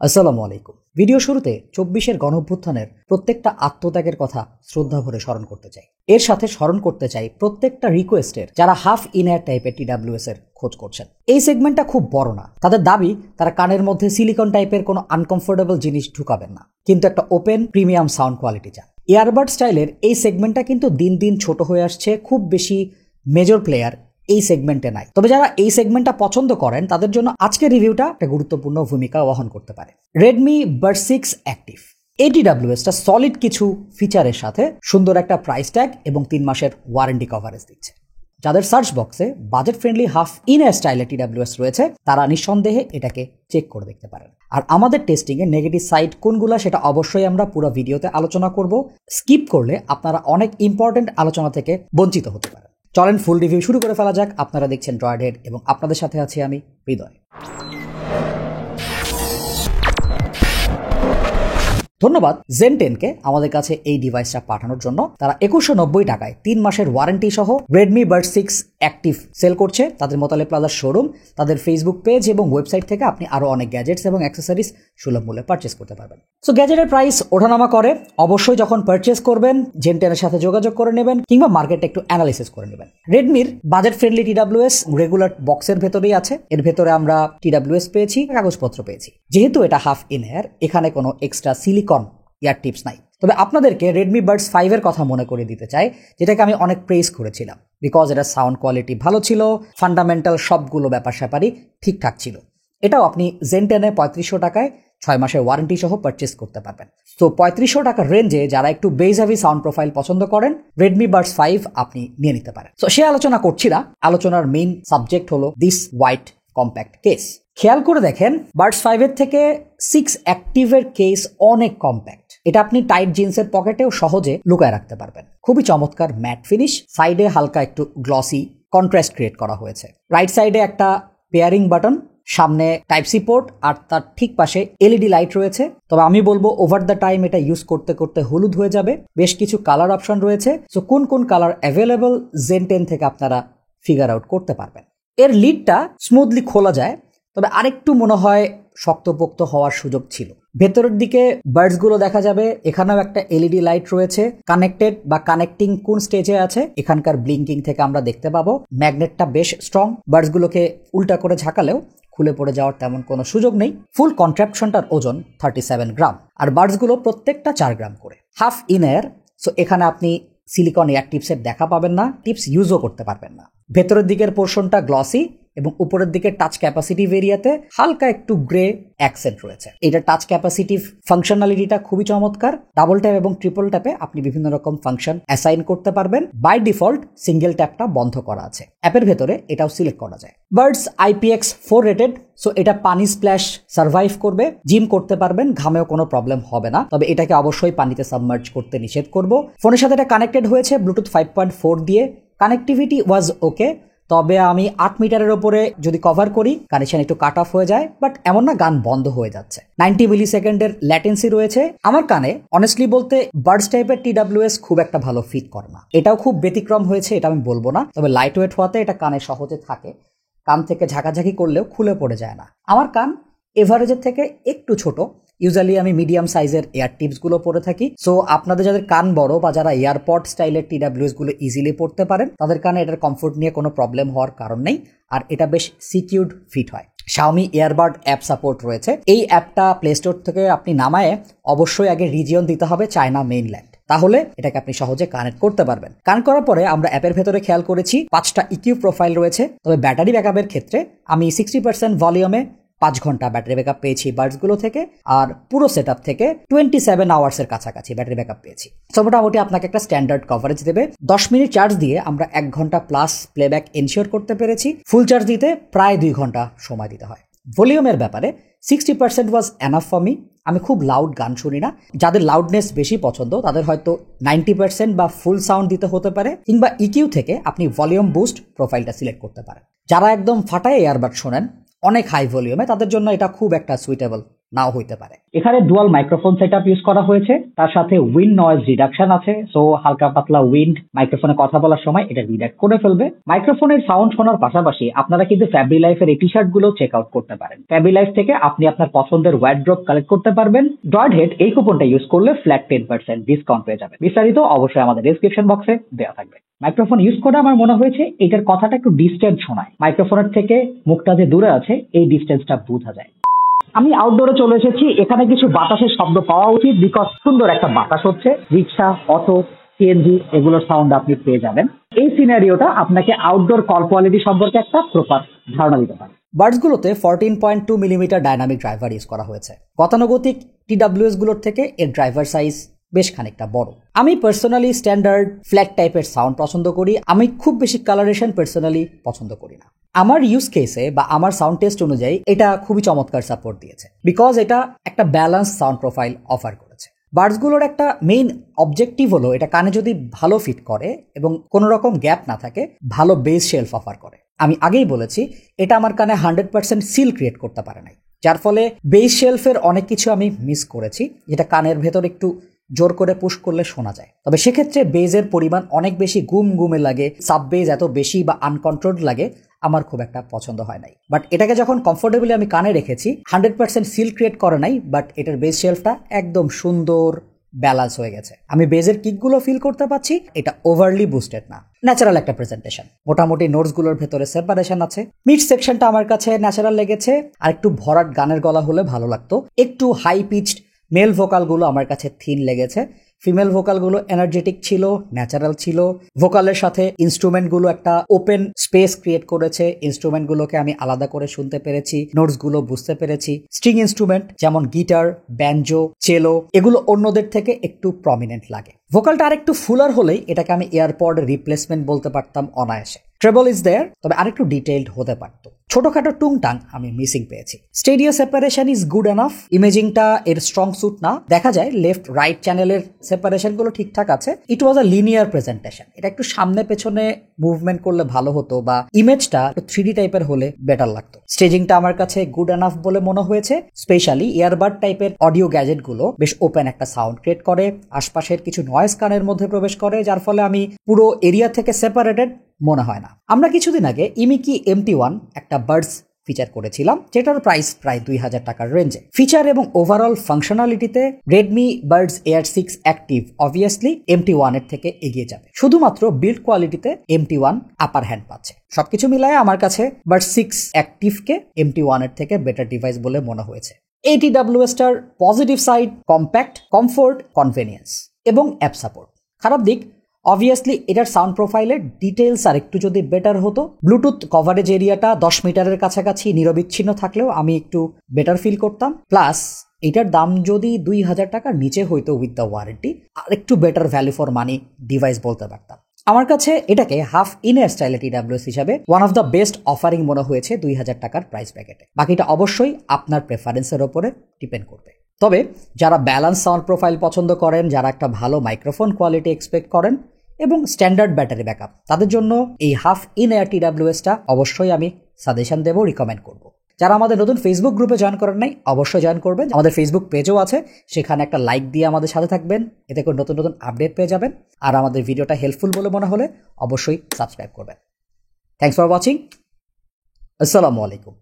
আসসালামু আলাইকুম। ভিডিও শুরুতে ২৪-এর গণঅভ্যুত্থানের প্রত্যেকটা আত্মত্যাগের কথা শ্রদ্ধা ভরে স্মরণ করতে চাই। এর সাথে স্মরণ করতে চাই প্রত্যেকটা রিকোয়েস্টের যারা হাফ ইনার টাইপের টিডাব্লিউএস এর খোঁজ করছেন। এই সেগমেন্টটা খুব বড় না। তাদের দাবি তারা কানের মধ্যে সিলিকন টাইপের কোনো আনকমফোর্টেবল জিনিস ঢুকাবেন না, কিন্তু একটা ওপেন প্রিমিয়াম সাউন্ড কোয়ালিটি চান। ইয়ারবাড স্টাইলের এই সেগমেন্টটা কিন্তু দিন দিন ছোট হয়ে আসছে। খুব বেশি মেজর প্লেয়ার এই সেগমেন্টে নাই। তবে যারা এই সেগমেন্টটা পছন্দ করেন তাদের জন্য আজকের রিভিউটা একটা গুরুত্বপূর্ণ ভূমিকা বহন করতে পারে। রেডমি বাড 6 অ্যাক্টিভ এই টিডাব্লিউএসটা সলিড কিছু ফিচারের সাথে সুন্দর একটা প্রাইস ট্যাগ এবং 3 মাসের ওয়ারেন্টি কভারেজ দিচ্ছে। যাদের সার্চ বক্সে বাজেট ফ্রেন্ডলি হাফ ইনার স্টাইলের টিডাব্লিউএস রয়েছে তারা নিঃসন্দেহে এটাকে চেক করে দেখতে পারেন। আর আমাদের টেস্টিং এর নেগেটিভ সাইড কোনগুলো সেটা অবশ্যই আমরা পুরো ভিডিওতে আলোচনা করব। স্কিপ করলে আপনারা অনেক ইম্পর্টেন্ট আলোচনা থেকে বঞ্চিত হতে পারেন। চলেন ফুল রিভিউ শুরু করে ফেলা যাক। আপনারা দেখছেন ড্রয়েড হেড এবং আপনাদের সাথে আছি আমি হৃদয়। ধন্যবাদ জেন 10কে আমাদের কাছে এই ডিভাইসটা পাঠানোর জন্য। তারা 2190 টাকায় 3 মাসের ওয়ারেন্টি সহ রেডমি বাড 6 অ্যাক্টিভ সেল করছে। তাদের মোতালে প্লাজার শোরুম, তাদের ফেসবুক পেজ এবং ওয়েবসাইট থেকে আপনি আরো অনেক গ্যাজেটস এবং অ্যাক্সেসরিজ সুলভ মূল্যে পারচেস করতে পারবেন। সো গ্যাজেটের প্রাইস ওঠানামা করে, অবশ্যই যখন পারচেস করবেন জেন 10 এর সাথে যোগাযোগ করে নেবেন কিংবা মার্কেটে একটু অ্যানালিসিস করে নেবেন। রেডমির বাজেট ফ্রেন্ডলি টিডাব্লিউএস রেগুলার বক্সের ভেতরেই আছে। এর ভেতরে আমরা টিডাব্লিউএস পেয়েছি, কাগজপত্র পেয়েছি। যেহেতু এটা হাফ ইন এয়ার, এখানে কোনো এক্সট্রা সিলিকন ইয়ার টিপস নাই। তবে আপনাদেরকে রেডমি বাডস 5 এর কথা মনে করে দিতে চাই, যেটাকে আমি অনেক প্রেস করেছিলাম বিকজ এটা সাউন্ড কোয়ালিটি ভালো ছিল, ফান্ডামেন্টাল সবগুলো ব্যাপার স্যাপারই ঠিকঠাক ছিল। এটাও আপনি জেন 10 এ 3500 টাকায় 6 মাসের ওয়ারেন্টি সহ পারচেস করতে পারবেন। তো 3500 টাকার রেঞ্জে যারা একটু বেজ হেভি সাউন্ড প্রোফাইল পছন্দ করেন রেডমি বাডস 5 আপনি নিয়ে নিতে পারেন। তো সে আলোচনা করছি না, আলোচনার মেইন সাবজেক্ট হলো দিস হোয়াইট কম্প্যাক্ট কেস। খেয়াল করে দেখেন বাডস 5 এর থেকে 6 অ্যাক্টিভের কেস অনেক কম্প্যাক্ট। এটা আপনি টাইট জিন্সের পকেটেও সহজে লুকায় রাখতে পারবেন। খুবই চমৎকার ম্যাট ফিনিশ, সাইডে হালকা একটু গ্লসি কন্ট্রাস্ট ক্রিয়েট করা হয়েছে। রাইট সাইডে একটা পেয়ারিং বাটন, সামনে টাইপ সি পোর্ট আর তার ঠিক পাশে এলইডি লাইট রয়েছে। তবে আমি বলবো ওভার দ্য টাইম এটা ইউজ করতে করতে হলুদ হয়ে যাবে। বেশ কিছু কালার অপশন রয়েছে। সো কোন কোন কালার অ্যাভেলেবল জেন 10 থেকে আপনারা ফিগার আউট করতে পারবেন। এর লিডটা স্মুথলি খোলা যায়, তবে আরেকটু মনে হয় শক্তপোক্ত হওয়ার সুযোগ ছিল। ভেতরের দিকে বার্ডস গুলো দেখা যাবে। এখানেও একটা এলইডি লাইট রয়েছে। কানেক্টেড বা কানেক্টিং কোন স্টেজে আছে এখানকার ব্লিঙ্কিং থেকে আমরা দেখতে পাবো। ম্যাগনেটটা বেশ স্ট্রং, বার্ডস গুলোকে উল্টা করে ঝাঁকালেও খুলে পড়ে যাওয়ার তেমন কোনো সুযোগ নেই। ফুল কন্ট্রাপশনটার ওজন 37 গ্রাম আর বার্ডস গুলো প্রত্যেকটা 4 গ্রাম করে। হাফ ইন এয়ার, সো এখানে আপনি সিলিকন এয়ার টিপসের দেখা পাবেন না, টিপস ইউজও করতে পারবেন না। ভেতরের দিকের পোর্শনটা গ্লসি এবং উপরের দিকে টাচ ক্যাপাসিটিভ এরিয়াতে হালকা একটু গ্রে অ্যাকসেন্ট রয়েছে। এটা টাচ ক্যাপাসিটিভ ফাংশনালিটিটা খুবই চমৎকার। ডাবল ট্যাপ এবং ট্রিপল ট্যাপে আপনি বিভিন্ন রকম ফাংশন অ্যাসাইন করতে পারবেন। বাই ডিফল্ট সিঙ্গেল ট্যাপটা বন্ধ করা আছে, অ্যাপের ভেতরে এটাও সিলেক্ট করা যায়। বার্ডস IPX4 রেটেড, সো এটা পানি স্প্ল্যাশ সার্ভাইভ করবে। জিম করতে পারবেন, ঘামেও কোনো প্রবলেম হবে না। তবে এটাকে অবশ্যই পানিতে সাবমার্জ করতে নিষেধ করব। ফোনের সাথে এটা কানেক্টেড হয়েছে ব্লুটুথ 5.4 দিয়ে। কানেক্টিভিটি ওয়াজ ওকে, তবে আমি 8 মিটারের ওপরে যদি কভার করি কানেকশন একটু কাট অফ হয়ে যায়, বাট এমন না গান বন্ধ হয়ে যাচ্ছে। 90 মিলি সেকেন্ডের ল্যাটেন্সি রয়েছে। আমার কানে অনেস্টলি বলতে বাডস টাইপের টিডাব্লিউএস খুব একটা ভালো ফিট করে না। এটাও খুব ব্যতিক্রম হয়েছে, এটা আমি বলবো না। তবে লাইট ওয়েট হওয়াতে এটা কানে সহজে থাকে, কান থেকে ঝাঁকাঝাঁকি করলেও খুলে পড়ে যায় না। আমার কান এভারেজের থেকে একটু ছোট। ইউজুয়ালি আমি মিডিয়াম সাইজের এয়ার টিপস গুলো পরে থাকি। সো আপনাদের যাদের কান বড় বা যারা এয়ারপড স্টাইলের টিডাব্লিউএস গুলো ইজিলি পড়তে পারেন তাদের কানে এটার কমফোর্ট নিয়ে কোনো প্রবলেম হওয়ার কারণ নেই। আর এটা বেশ সিকিউরড ফিট হয়। Xiaomi এয়ারবাড অ্যাপ সাপোর্ট রয়েছে। এই অ্যাপটা প্লে স্টোর থেকে আপনি নামায়ে অবশ্যই আগে রিজিয়ন দিতে হবে চায়না মেইনল্যান্ড, তাহলে এটাকে আপনি সহজে কানেক্ট করতে পারবেন। কানেক্ট করার পরে আমরা অ্যাপের ভেতরে খেয়াল করেছি 5টা ইকিউ প্রোফাইল রয়েছে। তবে ব্যাটারি ব্যাকআপের ক্ষেত্রে আমি 60% ভলিউমে 5 ঘন্টা ব্যাটারি ব্যাকআপ পেয়েছি বাডস গুলো থেকে, আর পুরো সেটআপ থেকে 27 আওয়ার্সের কাছাকাছি ব্যাটারি ব্যাকআপ পেয়েছি। সো মোটামুটি আপনাকে একটা স্ট্যান্ডার্ড কভারেজ দেবে। 10 মিনিট চার্জ দিয়ে আমরা 1 ঘন্টা প্লাস প্লেব্যাক এনশিওর করতে পেরেছি। ফুল চার্জ দিতে প্রায় 2 ঘন্টা সময় দিতে হয়। ভলিউমের ব্যাপারে 60% ওয়াজ এনাফ ফর মি। আমি খুব লাউড গান শুনি না। যাদের লাউডনেস বেশি পছন্দ তাদের হয়তো 90% বা ফুল সাউন্ড দিতে হতে পারে, কিংবা ইকিউ থেকে আপনি ভলিউম বুস্ট প্রোফাইলটা সিলেক্ট করতে পারেন। যারা একদম ফাটায় এয়ারবাড শোনেন অনেক হাই ভলিউমে, তাদের জন্য এটা খুব একটা সুইটেবল নাও হইতে পারে। এখানে ডুয়াল মাইক্রোফোন সেটআপ ইউজ করা হয়েছে, তার সাথে উইন্ড নয়েজ রিডাকশন আছে, সো হালকা পাতলা উইন্ড মাইক্রোফোনে কথা বলার সময় এটা রিডাক্ট করে ফেলবে। মাইক্রোফোনের সাউন্ড শোনার পাশাপাশি আপনারা কিন্তু ফ্যাব্রি লাইফের এই টি শার্ট গুলো চেক আউট করতে পারেন। ফ্যাব্রি লাইফ থেকে আপনি আপনার পছন্দের ওয়ার্ড্রপ কালেক্ট করতে পারবেন। ড্রয়েড হেড এই কুপনটা ইউজ করলে ফ্ল্যাট 10% ডিসকাউন্ট পেয়ে যাবেন। বিস্তারিত অবশ্যই আমাদের ডেসক্রিপশন বক্সে দেওয়া থাকবে। মাইক্রোফোন ইউজ করে আমার মনে হয়েছে এটার কথাটা একটু ডিস্টেন্স শোনায়, মাইক্রোফোনের থেকে মুখটা যে দূরে আছে এই ডিস্টেন্সটা বোঝা যায়। আমি আউটডোরে চলে এসেছি, এখানে কিছু বাতাসের শব্দ পাওয়া উচিত, বিকজ সুন্দর একটা বাতাস হচ্ছে। রিক্সা, অটো, সিএনজি এগুলোর সাউন্ড আপনি পেয়ে যাবেন। এই সিনারিওটা আপনাকে আউটডোর কল কোয়ালিটি সম্পর্কে একটা প্রপার ধারণা দিতে পারে। বার্ডসগুলোতে 14.2 মিলিমিটার ডাইনামিক ড্রাইভার ইউজ করা হয়েছে। গতানুগতিক টিডাব্লিউএস গুলোর থেকে এর ড্রাইভার সাইজ বেশ খানিকটা বড়। আমি পার্সোনালি স্ট্যান্ডার্ড ফ্ল্যাট টাইপের সাউন্ড পছন্দ করি। আমি খুব বেশি কালারেশন পার্সোনালি পছন্দ করি না। আমার ইউজ কেসে বা আমার সাউন্ড টেস্ট অনুযায়ী এটা খুবই চমৎকার সাপোর্ট দিয়েছে, বিকজ এটা একটা ব্যালেন্স সাউন্ড প্রোফাইল অফার করেছে। বার্ডসগুলোর একটা মেইন অবজেক্টিভ হলো এটা কানে যদি ভালো ফিট করে এবং কোনো রকম গ্যাপ না থাকে, ভালো বেস শেলফ অফার করে। আমি আগেই বলেছি এটা আমার কানে 100% সিল ক্রিয়েট করতে পারে নাই, যার ফলে বেস শেলফের অনেক কিছু আমি মিস করেছি, যেটা কানের ভেতর একটু জোর করে পুশ করলে শোনা যায়। তবে সেক্ষেত্রে বেজের পরিমাণ অনেক বেশি গুমে লাগে, সাব বেজ এত বেশি বা আনকন্ট্রোলড লাগে, আমার খুব একটা পছন্দ হয় নাই। বাট এটাকে যখন কমফোর্টেবলি আমি কানে রেখেছি, 100% সিল ক্রিয়েট করে নাই, বাট এটার বেস শেলফটা একদম সুন্দর ব্যালেন্স হয়ে গেছে। আমি বেজের কিকগুলো ফিল করতে পারছি, এটা ওভারলি বুস্টেড না, ন্যাচারাল একটা প্রেজেন্টেশন। মোটামুটি নোটসগুলোর ভেতরে সেপারেশন আছে। মিড সেকশনটা আমার কাছে ন্যাচারাল লেগেছে, আর একটু ভরাট গানের গলা হলে ভালো লাগতো। একটু হাই পিচড মেল ভোকালগুলো আমার কাছে থিন লেগেছে। ফিমেল ভোকালগুলো এনার্জেটিক ছিল, ন্যাচারাল ছিল। ভোকালের সাথে ইনস্ট্রুমেন্টগুলো একটা ওপেন স্পেস ক্রিয়েট করেছে, ইনস্ট্রুমেন্টগুলোকে আমি আলাদা করে শুনতে পেরেছি, নোটসগুলো বুঝতে পেরেছি। স্ট্রিং ইনস্ট্রুমেন্ট যেমন গিটার, ব্যানজো, চেলো এগুলো অন্যদের থেকে একটু প্রমিনেন্ট লাগে। ভোকালটা আর একটু ফুলার হলেই এটাকে আমি এয়ারপড রিপ্লেসমেন্ট বলতে পারতাম অনায়াসে। ট্রেবল ইজ দেয়ার, তবে আরেকটু ডিটেইলড হতে পারতো। ছোটখাটো টুংটাং আমি মিসিং পেয়েছি। Stereo separation is good enough. ইমেজিংটা এর স্ট্রং সুট না, দেখা যায় লেফট রাইট চ্যানেলের সেপারেশন গুলো ঠিকঠাক আছে। ইট ওয়াজ আ লিনিয়ার প্রেজেন্টেশন। এটা একটু সামনে পেছনে মুভমেন্ট করলে ভালো হতো, বা ইমেজটা একটু 3D টাইপের হলে বেটার লাগতো। স্টেজিংটা আমার কাছে গুড এনাফ বলে মনে হয়েছে। স্পেশালি ইয়ারবাড টাইপের অডিও গ্যাজেট গুলো বেশ ওপেন একটা সাউন্ড ক্রিয়েট করে, আশপাশের কিছু নয়েজ কানের মধ্যে প্রবেশ করে, যার ফলে আমি পুরো এরিয়া থেকে সেপারেটেড মনে হয় না। আমরা কিছুদিন আগে ইমিকি MT1 একটা বার্ডস ফিচার করেছিলাম, যেটার প্রাইস প্রায় 2000 টাকার রেঞ্জে। ফিচার এবং ওভারঅল ফাংশনালিটিতে Redmi Buds Air 6 Active obviously MT1 এর থেকে এগিয়ে যাবে। শুধুমাত্র বিল্ড কোয়ালিটিতে MT1 আপার হ্যান্ড পাচ্ছে। সবকিছু মিলায় আমার কাছে বার্ডস 6 অ্যাক্টিভকে MT1 এর থেকে বেটার ডিভাইস বলে মনে হয়েছে। এই TWS-টার positive side compact, comfort, convenience এবং অ্যাপ সাপোর্ট। খারাপ দিক অবভিয়াসলি এটার সাউন্ড প্রোফাইলের ডিটেলস আর একটু যদি বেটার হতো। ব্লুটুথ কভারেজ এরিয়াটা 10 মিটারের কাছাকাছি নিরবিচ্ছিন্ন থাকলেও আমি একটু বেটার ফিল করতাম। প্লাস এটার দাম যদি 2000 টাকার নিচে হইতো উইথ দ্য ওয়ারেন্টি, আর একটু better value for money device বলতে পারতাম। আমার কাছে এটাকে হাফ ইনার স্টাইল TWS হিসাবে one of the best offering মনে হয়েছে 2000 টাকার প্রাইস প্যাকেটে। বাকিটা অবশ্যই আপনার প্রেফারেন্সের ওপরে ডিপেন্ড করবে। তবে যারা ব্যালেন্স সাউন্ড প্রোফাইল পছন্দ করেন, যারা একটা ভালো মাইক্রোফোন কোয়ালিটি এক্সপেক্ট করেন এবং স্ট্যান্ডার্ড ব্যাটারি ব্যাকআপ, তাদের জন্য এই হাফ ইন এয়ার TWS-টা অবশ্যই আমি সাজেশন দেবো, রিকমেন্ড করব। যারা আমাদের নতুন ফেসবুক গ্রুপে জয়েন করেন নাই, অবশ্যই জয়েন করবেন। আমাদের ফেসবুক পেজও আছে, সেখানে একটা লাইক দিয়ে আমাদের সাথে থাকবেন, এতে করে নতুন নতুন আপডেট পেয়ে যাবেন। আর আমাদের ভিডিওটা হেল্পফুল বলে মনে হলে অবশ্যই সাবস্ক্রাইব করবেন। Thanks for watching. আসসালামু আলাইকুম।